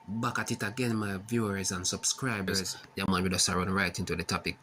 Back at it again, my viewers and subscribers. Yeah, man, we just run right into the topic.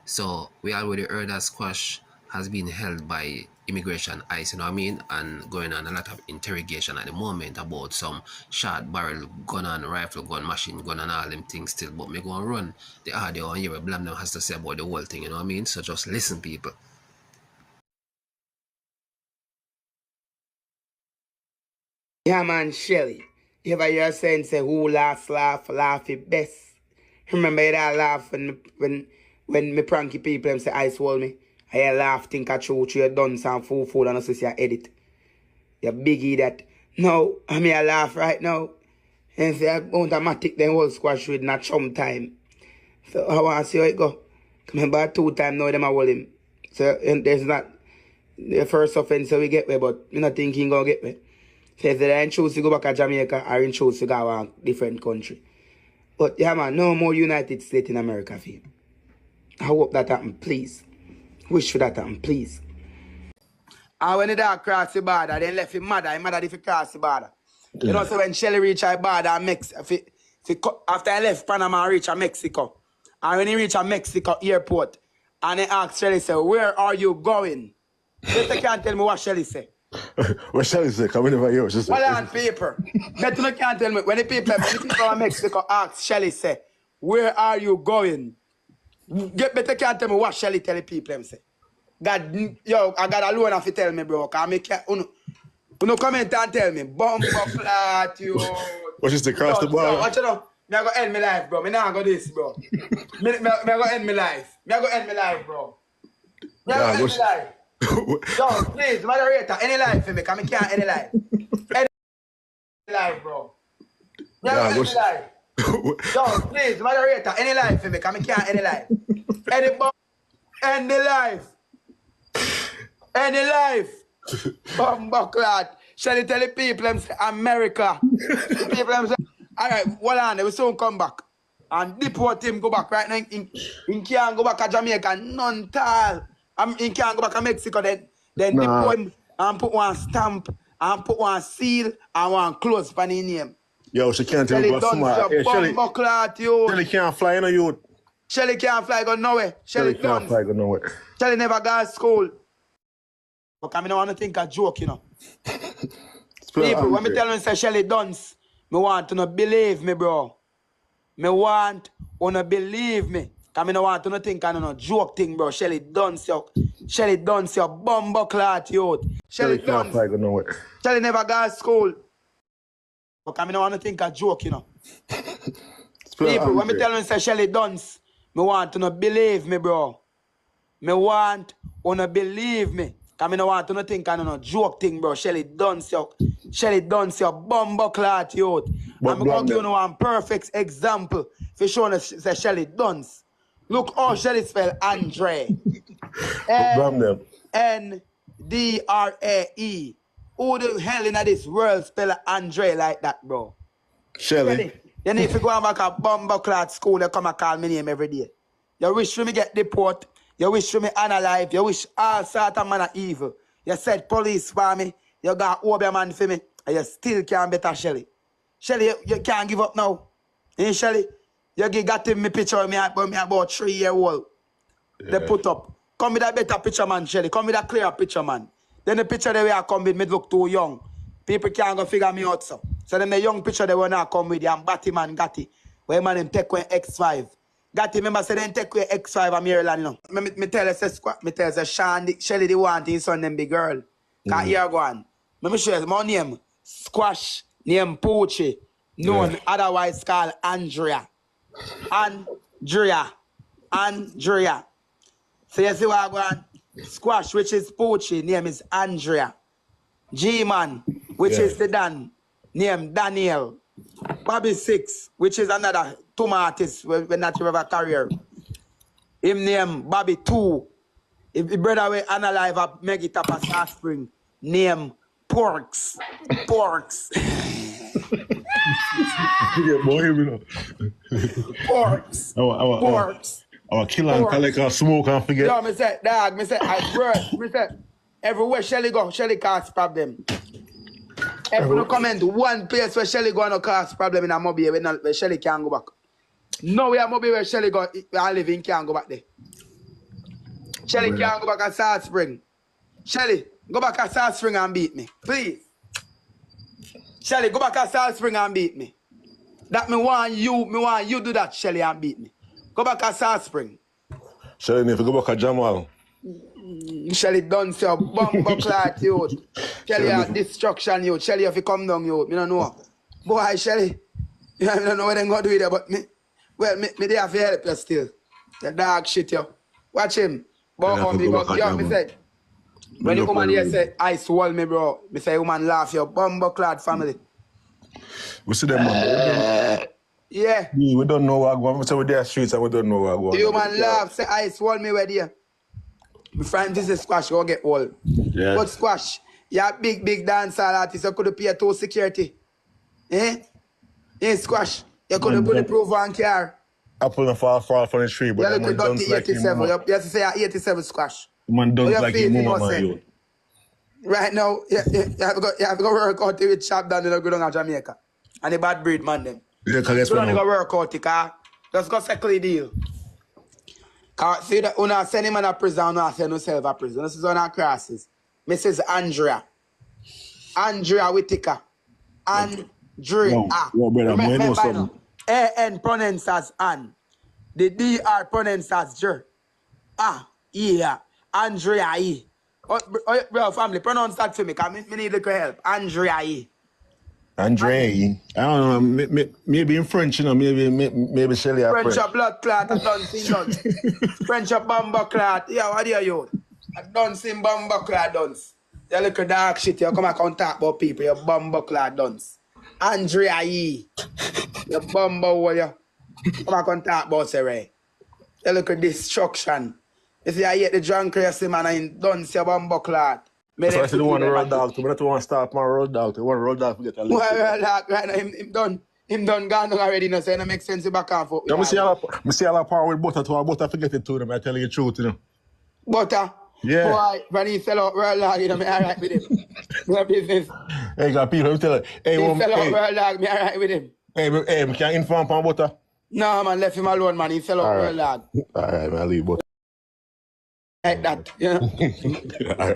So we already heard that Squash has been held by immigration ICE, you know what I mean, and going on a lot of interrogation at the moment about some shot barrel gun and rifle gun, machine gun and all them things still. But me go and run the audio and hear what Blamdem has to say about the whole thing, you know what I mean? So just listen, people. Yeah, man, Shelly. You ever hear saying, say, who last laugh it best? Remember that laugh when me pranky people them say ice hold me? I laugh, think I true, you done some fool and also see I edit. You biggie that. No, I mean I laugh right now. And say I automatic then whole squash with not chum time. So I want to see how it go. Remember 2 times now them I hold him. So and there's not the first offense we get me, but I not think he gonna get me. Says that I choose to go back to Jamaica or I choose to go to a different country. But yeah man, no more United States in America for you. I hope that happen, please. Wish for that happen, please. And when the dog cross the border, then left him mother. His mother if he cross the border. Yeah. You know, so when Shelly reach her border in Mexico, after I left Panama, I reach Mexico. And when he reach Mexico airport, and he asked Shelly, say, where are you going? Just can't tell me what Shelly say. What Shelly say? Come in over here. Hold on, paper. But you can't tell me. When the people in Mexico ask Shelly, say, where are you going? Better can't tell me what Shelly tell the people them say. God, yo, I got alone have to tell me, bro. Cause me can't, you comment and tell me. Bumper flat, yo. What's just across the bar? Watch it now. Me I go end my life, bro. Me nah go this, bro. me I go end my life. Me I go end my life, bro. Me I go end my life. Yo, please, moderator, any life for me, cause me can't any life. Any life, bro. Me I go end my life. Yo, please, moderator, any life for me, cause me can't any life. Any life. Any life. Bumbleclad. Shall I tell the people them say America? People them say, alright, hold on, they will soon come back. And deport him go back right now. He can't go back to Jamaica, none tall. He can't go back to Mexico, then deport him and put one stamp and put one seal and one close for his name. Yo, she can't tell you about smart. Yeah, Shelly can't fly, you know, you. Shelly can't fly, go nowhere. Shelly can't fly, go nowhere. Shelly never got to school. But I don't want to think a joke, you know. People, when me tell them say Shelly Duns, me want to not believe me, bro. Me want to not believe me. Because I don't want to not think I no joke thing, bro. Shelly Duns, your bumbleclad youth. Shelly can't fly, go nowhere. Shelly never got to school. But I don't want to think a joke, you know. People, when me tell them say Shelly Duns, me want to not believe me, bro. Me want to not believe me. Because I don't want to think I no joke thing, bro. Shelly Duns, your bumbleclad youth. I'm going to give you one perfect example for showing us say Shelly Duns. Look how Shelly spell Andre. N-D-R-A-E. Who the hell in this world spell Andre like that, bro? Shelly. You need to go back to bumbleclad school and come and call my name every day. You wish for me get deport. You wish for me unalive. You wish all sort of man of evil. You said police for me. You got Oberman for me. And you still can't better Shelly. Shelly, you can't give up now. Eh, Shelly? You got him me picture of me about 3-year-old. Yeah. They put up. Come with a better picture, man, Shelly. Come with a clearer picture, man. Then the picture the way I come with me look too young. People can't go figure me out, so. So then the young picture they will not come with, and Batty man Gatti. Where man them take away X5. Gatti, remember say then take away X5 from Maryland, you know. Me tell her, say Shelly the want his son them big girl. Cause here go on. Let me show you my name. Squash, name Poochie. Known otherwise called Andrea. Andrea. So you see what I go on? Squash, which is Poochie, name is Andrea. G-Man, which is the Dan, name Daniel. Bobby 6, which is another 2 artists when not have a career. Him name Bobby 2. If the brother will analyze a make it up as spring, name Porks. Porks. Porks. Porks. Our killer and collect our smoke and forget. Yo, me say, dog, I bro, everywhere Shelly go, Shelly cause problem. If you comment one place where Shelly go no cause problem in a mobile where Shelly can't go back. No, we are mobile where Shelly go I live in can't go back there. Shelly can't go back at South Spring. Shelly, go back at South Spring and beat me. Please. Shelly, go back at South Spring and beat me. That me want you do that, Shelly, and beat me. Go back at South Spring. Shelly, if you go back at Jamal. Shelly done so bumper clot youth. Shelly at destruction youth. Shelly if you come down youth. Me don't know. Boy, Shelly. I don't know what they're going to do with it, but me. Well, me they have to help you still. The dog shit yo. Watch him. But me said. When the woman here say ice wall me bro. Me say woman laugh your bumper clot family. We see them man. Yeah. We don't know what going on. We say we there streets and we don't know what going on. The woman laugh say ice wall me where there. My friend, this is Squash, go get all. Yeah. But Squash, you're a big dancer artist, you could pay 2 security. Eh? Eh, Squash, you could put the proof on car. I pull them far from the tree, but you look dirty 87. You have to say 87 Squash. Man don't like him, man. Right now, you have to go work out with shop down in the Gudong of Jamaica. And the bad breed man them. Yeah, because you don't go work out the car. Just go settle the deal. See that when I send him in a prison, I send himself a prison. This is on our crosses. Mrs. Andrea Whittaker. Andrea. No, brother, A-N pronounced as An. The D-R pronounced as Jer. Yeah. Andrea E. Bro, family, pronounce that for me, because I need a little help. Andrea E. Andre, I don't know, maybe in French, you know, maybe Shelly are French. French blood clot, I don't see none. French bomber clot, yeah, what do you? I don't see bomber clot dons. You look at dark shit, you come back and talk about people, you bomber clot dons. Andrea E. You bomber warrior. Come back and talk about Saray. You look at destruction. You see, I hate the drunk crazy man, I don't see a bomber clot. So I said, want to roll dog to me. I don't want to start my roll dog. I want to roll dog to get a little. Well, right now, him done gone already, no, so it makes sense to back and forth. Yeah, I see a lot of power with Butta, so Butta forget it to them. I tell you the truth, you know. Butta? Yeah. Boy, when he sell out world dog, you know, me alright with him. No business. Hey, got people tell her, hey, he sell out world dog, me alright with him. Hey, me can't inform on Butta? No, man, left him alone, man. He sell out world dog. Alright, man, I'll leave Butta. Like that, you know.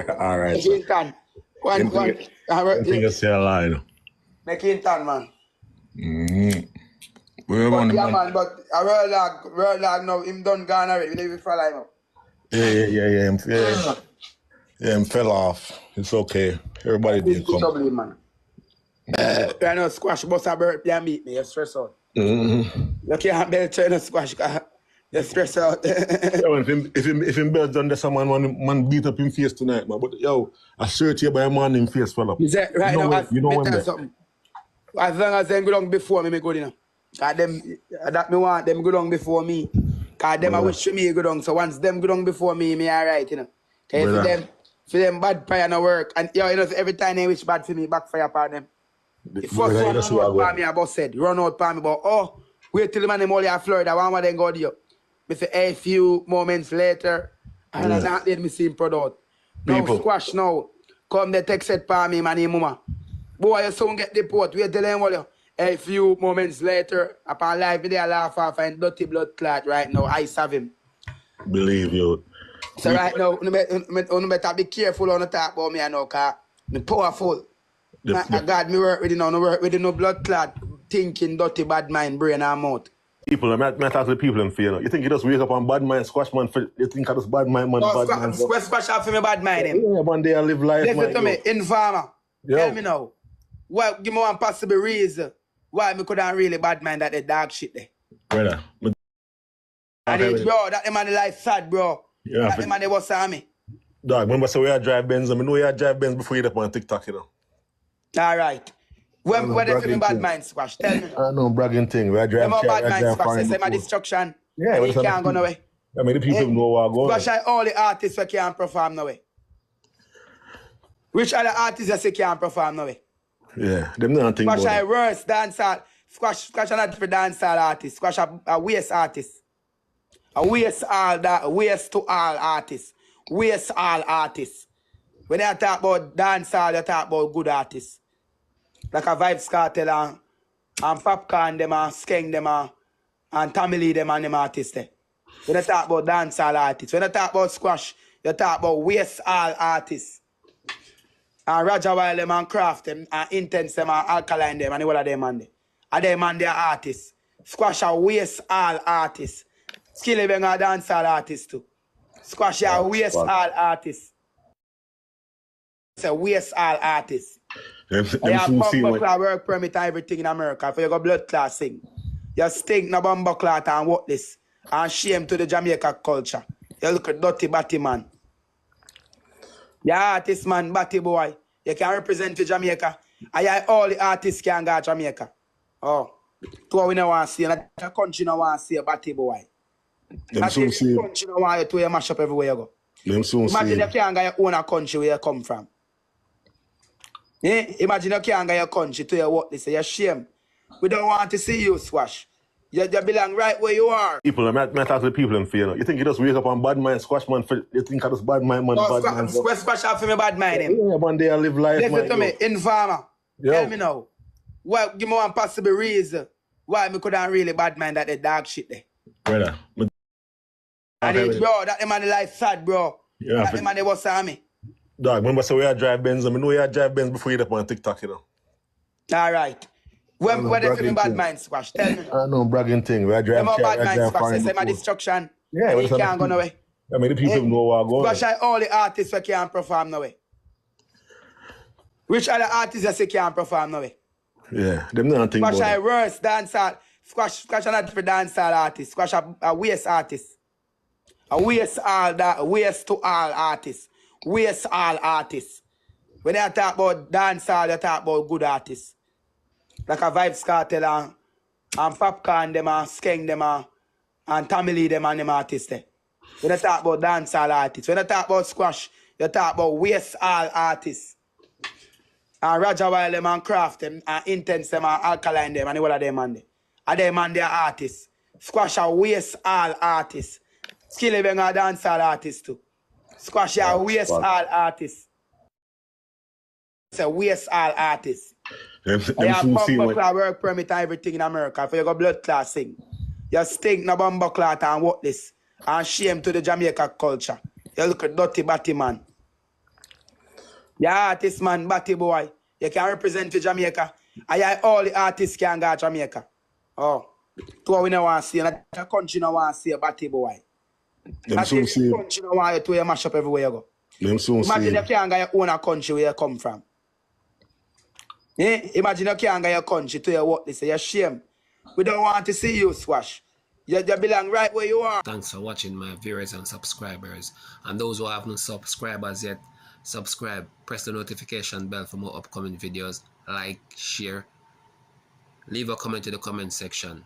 Alright. One. I think it's still alive. Make him turn, man. But a real dog now, him done gone already. We never follow him up. Yeah. Him fell off. It's okay. Everybody did come. Trouble, man. I know Squash bust a bird and beat me. You stress out. You can't bear trying to Squash. You stress out. if him belt done, there's someone man beat up him face tonight, man. But yo, I swear to you by a man in face, fella. Is that right now? You know when something. As long as them go down before me go down. Cause them that me want them go down before me. Cause them I wish me go down. So once them go down before me alright, you know. Cause for them bad prayer no work. And yo, you know, so every time they wish bad for me, backfire upon them. The first one run out for me, I boss said, run out for me, but wait till the man them all in Florida, one more then go there. Me say a few moments later, and I not let me see him product. Now Squash now. Come the text set for me, man, mama. Boy, you soon get the port. Wait till them all. A few moments later, upon live video laugh off and dirty blood clot right now. I have him. Believe you. So right now, you better be careful on the talk about me, I know, because I'm powerful. God, me work with you now, no work with you, no blood clot, thinking, dirty, bad mind, brain and mouth. People, I talk to the people and fear. You think you just wake up on bad mind, Squash man, you think I just bad mind, man, bad mind. Squash out for me bad mind, him. Yeah, one day I live life, listen to me, Informer. Tell me now. Well, give me one possible reason why me couldn't really bad mind that the dog shit there. Brother. And it, bro, that the man life sad, bro. Yeah, that the man was on me. Dog, remember so we had drive Benz, I know you had drive Benz before you up on TikTok, you know. Alright. When they feel bad mind, Squash, tell me. I know bragging thing. We had drive bad mind, Squash, say my destruction. Yeah, he can't go no way. I mean, the people know what I'm going. Squash, all the artists who can't perform no way. Which other artists that say can't perform no way? Yeah, them don't think Squash a worse dancer. Squash not for dancehall artist. Squash a waste artist. A waste to all artists. Waste all artists. When they talk about dancehall, they talk about good artists. Like a Vibes Cartel and Popcorn them and Skeng them and Tommy Lee them and them artists there. When you talk about dancehall artists, when you talk about squash, you talk about waste all artists. And Roger Wild them and Craft them and Intense them and Alkaline them and all of them and they. And them and their artists. Squash a waste all artists. Skilly Bang a dancehall artist too. Squash a waste all artists. It's a waste all artists. You have bumbo clot work permit and everything in America. For you go blood class sing. You stink no bumbo clot and what this. And shame to the Jamaica culture. You look a dirty batty man. You artist man, batty boy. You can represent for Jamaica. And all the artists can go to Jamaica. Oh. To we don't want to see. And the country don't want to see a batty boy. Them soon see. The country don't want you to mash up everywhere you go. Them soon see. Imagine you can't go your own country where you come from. Eh? Imagine you can't go your country to your what they say. You're shame. We don't want to see you, Squash. You belong right where you are. People, I'm not talking to the people in fear. You think you just wake up on bad mind, Squash man, you think I just bad mind, man, No, bad mind. Squash out for me bad mind. Yeah, man, they live life, Listen man. to me, Informer. Yo. Tell me now. Well, give me one possible reason why me couldn't really bad mind that the dog shit there. Brother. And it, bro, that the man life sad, bro. Yeah, that the man they was on me. Dog, remember so we had drive Benz. I know you had drive Benz before you get up on TikTok, you know. All right. When they feel bad mind, Squash, tell me. I know, bragging thing. We had drive Them bad mind, Squash, foreign they say my before. destruction. Yeah, and but he it's can't go not- nowhere. I mean, the people know what I'm going. Squash all the artists that can't perform no way. Which other artists that say can't perform no way? Yeah, them not think Squash about a it. worse dancehall. Squash not for dancehall artist. Squash a waste artist. A waste all that waste to all artists. Waste all artists. When they talk about dancehall, they talk about good artists. Like a Vibes Cartel and Popcorn them and Skeng them and Tommy Lee them and them artists there. When they talk about dancehall artists, when they talk about squash, they talk about waste all artists. And Roger Wild them and Craft them and Intense them and Alkaline them and all of them and they. And them and their artists. Squash a waste all artists. Skilly Bang a dancehall artist too. Squash a waste all artists. It's a waste all artists. Them You have soon see bumbo what. clot work permit and everything in America. For you go blood class sing. You stink no bumbo clot and what this. And shame to the Jamaica culture. You look a dirty batty man. You artist man, batty boy. You can represent for Jamaica. And all the artists can go to Jamaica. Oh. To we don't want to see. And the country don't want to see a batty boy. Them And soon the see. country don't want you to mash up everywhere you go. Them soon Imagine see. you can't go your own country where you come from. Eh? Imagine you can't go your country to your what they say. You're shame. We don't want to see you, Squash. You belong right where you are. Thanks for watching, my viewers and subscribers. And those who haven't subscribed as yet, subscribe, press the notification bell for more upcoming videos, like, share, leave a comment in the comment section.